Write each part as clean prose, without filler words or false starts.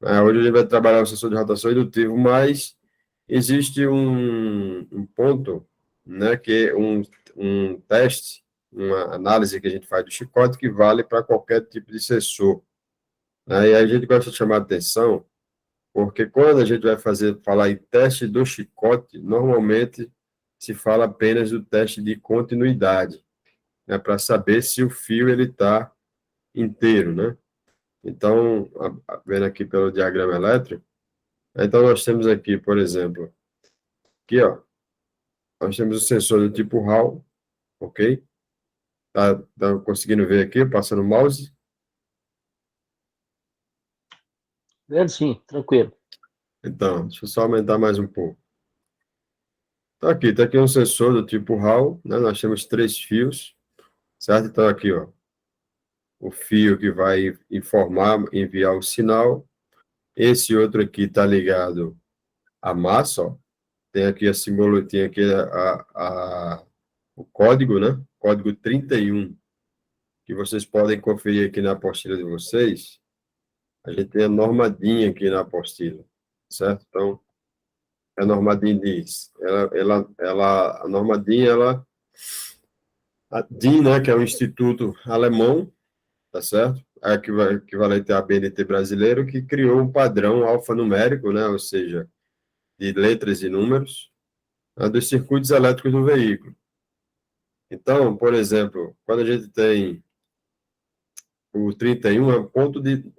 Hoje a gente vai trabalhar o sensor de rotação indutivo, mas existe um ponto, né, que é um teste, uma análise que a gente faz do chicote que vale para qualquer tipo de sensor. E a gente gosta de chamar a atenção, porque quando a gente vai falar em teste do chicote, normalmente se fala apenas do teste de continuidade, né, para saber se o fio ele está inteiro, né? Então, vendo aqui pelo diagrama elétrico, então nós temos aqui, por exemplo, aqui, ó, nós temos o sensor do tipo Hall, ok? Tá conseguindo ver aqui, passando o mouse? Vendo sim, tranquilo. Então, deixa eu só aumentar mais um pouco. Tá aqui um sensor do tipo Hall, né? Nós temos 3 fios, certo? Então, aqui, ó, o fio que vai enviar o sinal. Esse outro aqui está ligado à massa, ó. Tem aqui a simbologia, tem aqui o código, né? Código 31, que vocês podem conferir aqui na apostila de vocês. A gente tem a norma DIN aqui na apostila, certo? Então, a norma DIN diz, a norma DIN, a DIN, né, que é um instituto alemão, tá certo? É equivalente à BNT brasileiro, que criou um padrão alfanumérico, né, ou seja, de letras e números, dos circuitos elétricos do veículo. Então, por exemplo, quando a gente tem o 31, é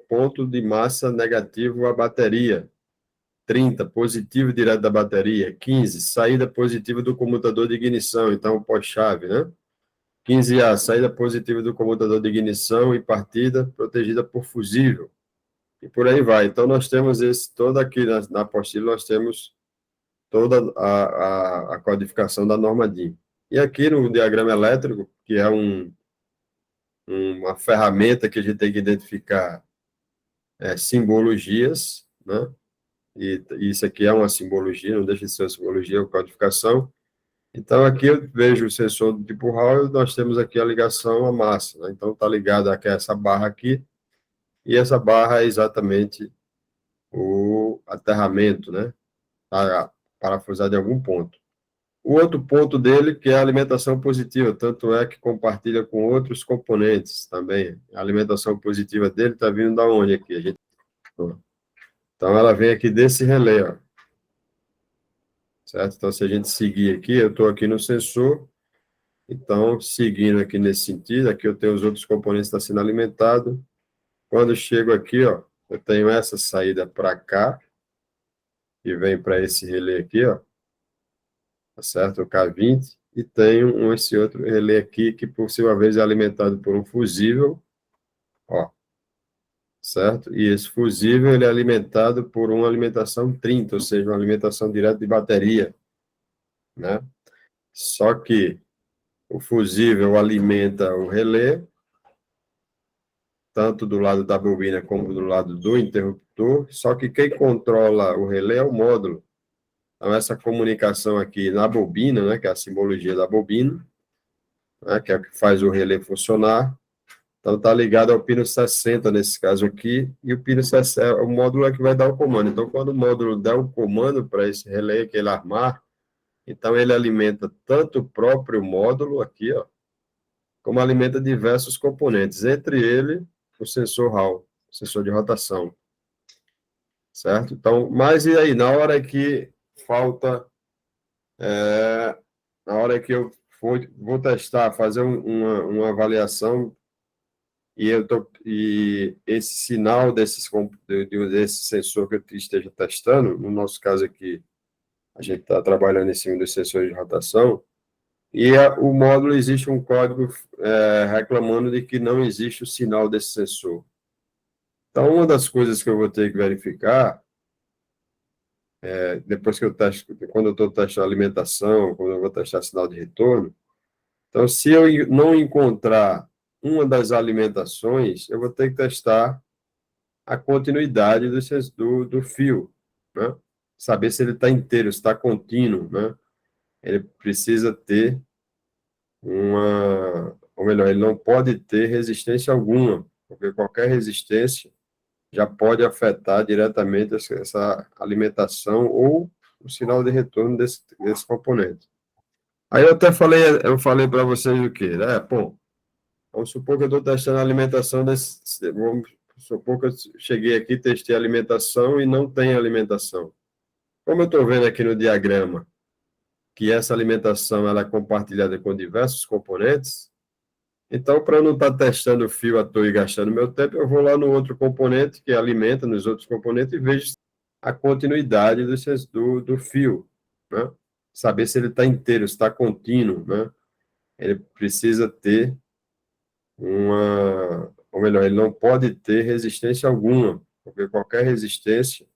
ponto de massa negativo à bateria. 30, positivo direto da bateria. 15, saída positiva do comutador de ignição, então pós-chave, né? 15A, saída positiva do comutador de ignição e partida protegida por fusível. E por aí vai. Então, nós temos todo aqui na apostila, nós temos toda a codificação da norma DIN. E aqui no diagrama elétrico, que é uma ferramenta que a gente tem que identificar simbologias, né? E isso aqui é uma simbologia, não deixa de ser uma simbologia, uma codificação. Então, aqui eu vejo o sensor do tipo Hall, nós temos aqui a ligação à massa, né? Então, está ligado a essa barra aqui, e essa barra é exatamente o aterramento, né? Está parafusado em algum ponto. O outro ponto dele, que é a alimentação positiva, tanto é que compartilha com outros componentes também. A alimentação positiva dele está vindo da onde aqui? Então, ela vem aqui desse relé, ó, certo? Então, se a gente seguir aqui, eu estou aqui no sensor, então, seguindo aqui nesse sentido, aqui eu tenho os outros componentes que estão sendo alimentados. Quando eu chego aqui, ó, eu tenho essa saída para cá, que vem para esse relé aqui, ó, tá certo? O K20, e tenho esse outro relé aqui, que por sua vez é alimentado por um fusível, ó, certo? E esse fusível, ele é alimentado por uma alimentação 30, ou seja, uma alimentação direta de bateria, né? Só que o fusível alimenta o relé, tanto do lado da bobina como do lado do interruptor, só que quem controla o relé é o módulo. Então, essa comunicação aqui na bobina, né, que é a simbologia da bobina, né, que é o que faz o relé funcionar, então está ligado ao pino 60 nesse caso aqui, e o pino 60, o módulo é que vai dar o comando. Então, quando o módulo der o comando para esse relé que ele armar, então ele alimenta tanto o próprio módulo aqui, ó, como alimenta diversos componentes, entre ele o sensor Hall, sensor de rotação, certo? Então, mas e aí, na hora que falta, na hora que eu vou testar, fazer uma avaliação, e esse sinal desse sensor que eu esteja testando, no nosso caso aqui, a gente está trabalhando em cima dos sensores de rotação, e o módulo existe um código reclamando de que não existe o sinal desse sensor. Então, uma das coisas que eu vou ter que verificar, depois que eu testo, quando eu estou testando alimentação, quando eu vou testar sinal de retorno, então, se eu não encontrar uma das alimentações, eu vou ter que testar a continuidade do fio, né? Saber se ele está inteiro, se está contínuo, né? Ele precisa ter ou melhor, ele não pode ter resistência alguma, porque qualquer resistência já pode afetar diretamente essa alimentação ou o sinal de retorno desse componente. Aí eu falei para vocês o quê? Bom, vamos supor que eu estou testando a alimentação vamos supor que eu cheguei aqui, testei a alimentação e não tem alimentação. Como eu estou vendo aqui no diagrama que essa alimentação ela é compartilhada com diversos componentes, então, para não estar testando o fio à toa e gastando meu tempo, eu vou lá no outro componente que alimenta nos outros componentes e vejo a continuidade do fio, né? Saber se ele está inteiro, se está contínuo, né? Ele precisa ter ou melhor, ele não pode ter resistência alguma, porque qualquer resistência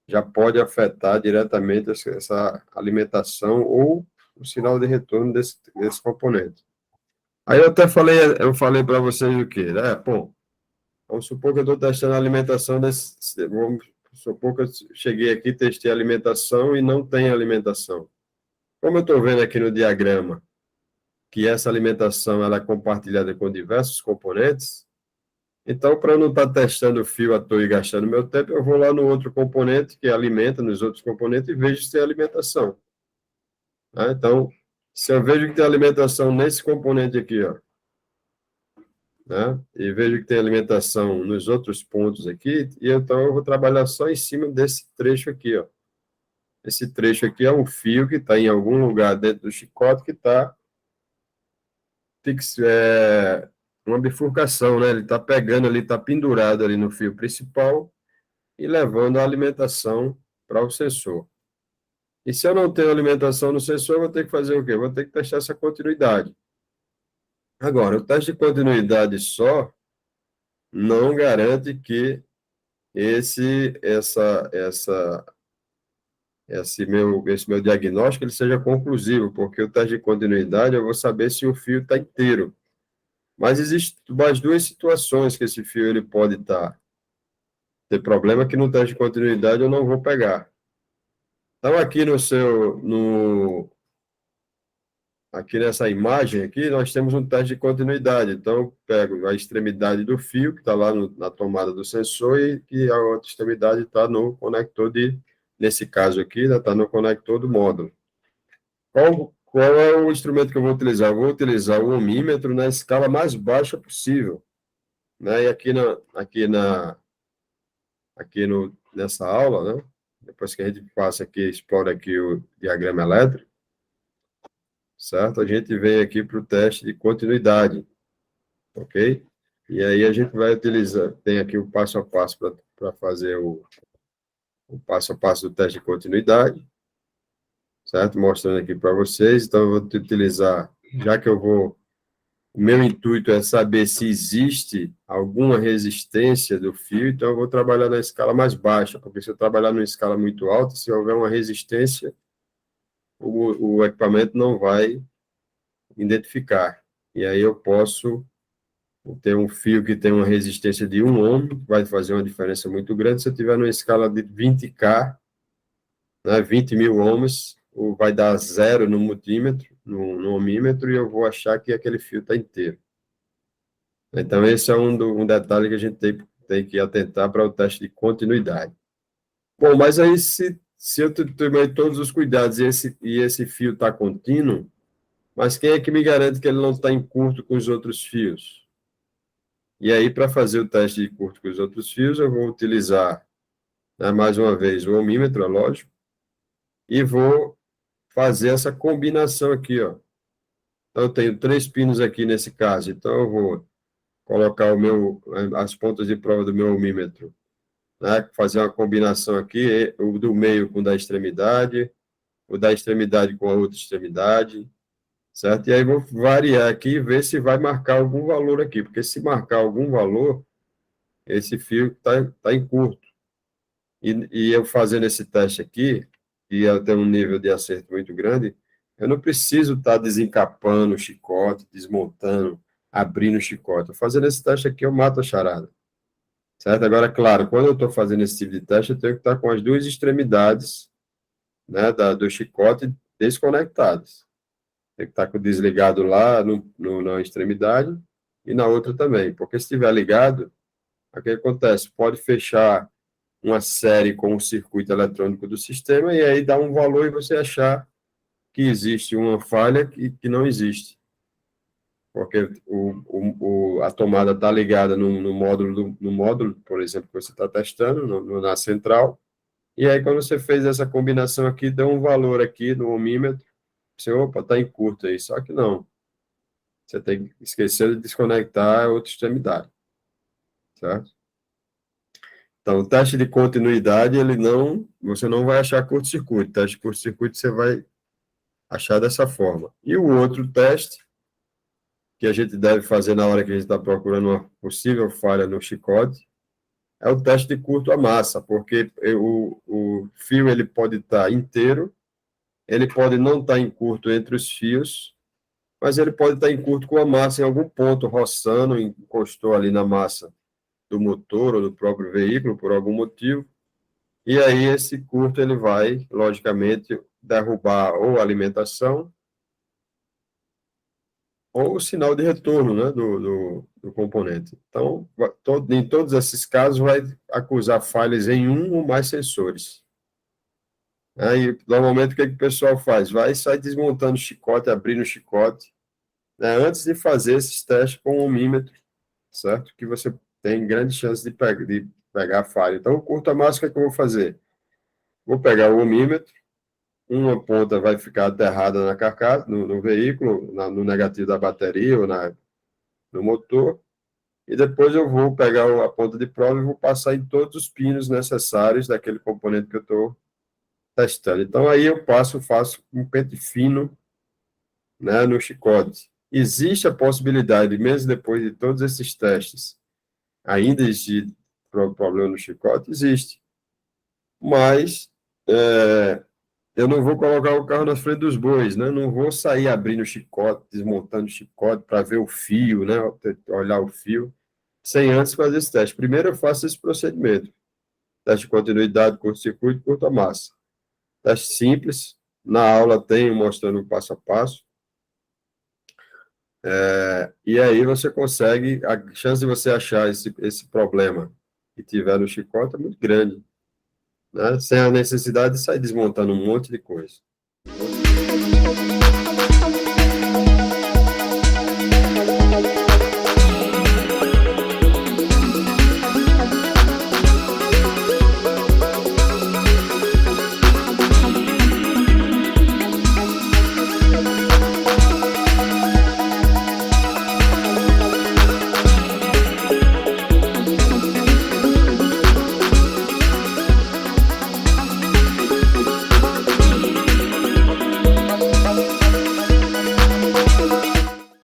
já pode afetar diretamente essa alimentação ou o sinal de retorno desse componente. Aí eu falei para vocês o quê? Bom, vamos supor que eu estou testando a alimentação vamos supor que eu cheguei aqui, testei a alimentação e não tem alimentação. Como eu estou vendo aqui no diagrama que essa alimentação ela é compartilhada com diversos componentes, então, para não estar testando o fio à toa e gastando meu tempo, eu vou lá no outro componente que alimenta nos outros componentes e vejo se tem alimentação. Né? Então, se eu vejo que tem alimentação nesse componente aqui, ó, né? E vejo que tem alimentação nos outros pontos aqui, e então eu vou trabalhar só em cima desse trecho aqui, ó. Esse trecho aqui é um fio que está em algum lugar dentro do chicote que está uma bifurcação, né? Ele está pegando ali, está pendurado ali no fio principal e levando a alimentação para o sensor. E se eu não tenho alimentação no sensor, eu vou ter que fazer o quê? Eu vou ter que testar essa continuidade. Agora, o teste de continuidade só não garante que esse meu diagnóstico ele seja conclusivo, porque o teste de continuidade eu vou saber se o fio está inteiro. Mas existem mais duas situações que esse fio ele pode ter problema que no teste de continuidade eu não vou pegar. Então, aqui nessa imagem aqui, nós temos um teste de continuidade. Então, eu pego a extremidade do fio, que está lá na tomada do sensor, e a outra extremidade está no conector nesse caso aqui, está no conector do módulo. Qual é o instrumento que eu vou utilizar? Eu vou utilizar o ohmímetro na escala mais baixa possível. Né? E nessa aula, né? Depois que a gente passa aqui, explora aqui o diagrama elétrico, certo? A gente vem aqui para o teste de continuidade, ok? E aí a gente vai utilizar, tem aqui o passo a passo para fazer o passo a passo do teste de continuidade, certo? Mostrando aqui para vocês. Então, eu vou utilizar, já que o meu intuito é saber se existe alguma resistência do fio, então eu vou trabalhar na escala mais baixa, porque se eu trabalhar numa escala muito alta, se houver uma resistência, o equipamento não vai identificar. E aí eu posso ter um fio que tem uma resistência de 1 ohm, vai fazer uma diferença muito grande. Se eu tiver numa escala de 20K, né, 20 mil ohms, vai dar zero no multímetro, no ohmímetro, e eu vou achar que aquele fio está inteiro. Então, esse é um detalhe que a gente tem que atentar para o teste de continuidade. Bom, mas aí, se eu tomei todos os cuidados e esse fio está contínuo, mas quem é que me garante que ele não está em curto com os outros fios? E aí, para fazer o teste de curto com os outros fios, eu vou utilizar, né, mais uma vez, o ohmímetro, é lógico, e vou fazer essa combinação aqui, ó. Então, eu tenho 3 pinos aqui nesse caso, então eu vou colocar as pontas de prova do meu ohmímetro, né, fazer uma combinação aqui, o do meio com o da extremidade, o da extremidade com a outra extremidade, certo? E aí vou variar aqui e ver se vai marcar algum valor aqui, porque se marcar algum valor, esse fio está em curto. E eu fazendo esse teste aqui, e eu tenho um nível de acerto muito grande, eu não preciso estar desencapando o chicote, desmontando, abrindo o chicote. Eu fazendo esse teste aqui, eu mato a charada. Certo? Agora, claro, quando eu estou fazendo esse tipo de teste, eu tenho que estar com as duas extremidades, né, do chicote desconectadas. Tem que estar com o desligado lá na extremidade e na outra também, porque se estiver ligado, O que acontece? Pode fechar uma série com o circuito eletrônico do sistema e aí dá um valor e você achar que existe uma falha que não existe. Porque a tomada está ligada no módulo, por exemplo, que você está testando, na central, e aí quando você fez essa combinação aqui, deu um valor aqui no ohmímetro, você, opa, está em curto aí, só que não. Você tem que esquecer de desconectar a outra extremidade, certo? Então, o teste de continuidade, você não vai achar curto-circuito. Teste de curto-circuito você vai achar dessa forma. E o outro teste, que a gente deve fazer na hora que a gente está procurando uma possível falha no chicote, é o teste de curto a massa, porque o fio ele pode estar inteiro, ele pode não estar em curto entre os fios, mas ele pode estar em curto com a massa em algum ponto, roçando, encostou ali na massa do motor ou do próprio veículo, por algum motivo, e aí esse curto ele vai, logicamente, derrubar ou a alimentação ou o sinal de retorno, né, do componente. Então, em todos esses casos, vai acusar falhas em um ou mais sensores. Aí, normalmente, o que o pessoal faz? Vai e sai desmontando o chicote, abrindo o chicote, né, antes de fazer esses testes com o ohmímetro, certo? Que você tem grande chance de pegar a falha. Então, o curta-massa, o que é que eu vou fazer? Vou pegar o ohmímetro, uma ponta vai ficar aterrada na carcaça, no veículo, no negativo da bateria ou no motor, e depois eu vou pegar a ponta de prova e vou passar em todos os pinos necessários daquele componente que eu estou testando. Então, aí eu faço um pente fino, né, no chicote. Existe a possibilidade, mesmo depois de todos esses testes, ainda existir problema no chicote? Existe. Mas eu não vou colocar o carro na frente dos bois, né? Não vou sair abrindo o chicote, desmontando o chicote para ver o fio, né? Olhar o fio, sem antes fazer esse teste. Primeiro eu faço esse procedimento. Teste de continuidade, curto-circuito, curta-massa. Teste simples. Na aula tem mostrando o passo a passo. E aí você consegue, a chance de você achar esse problema que tiver no chicote é muito grande, né? Sem a necessidade de sair desmontando um monte de coisa.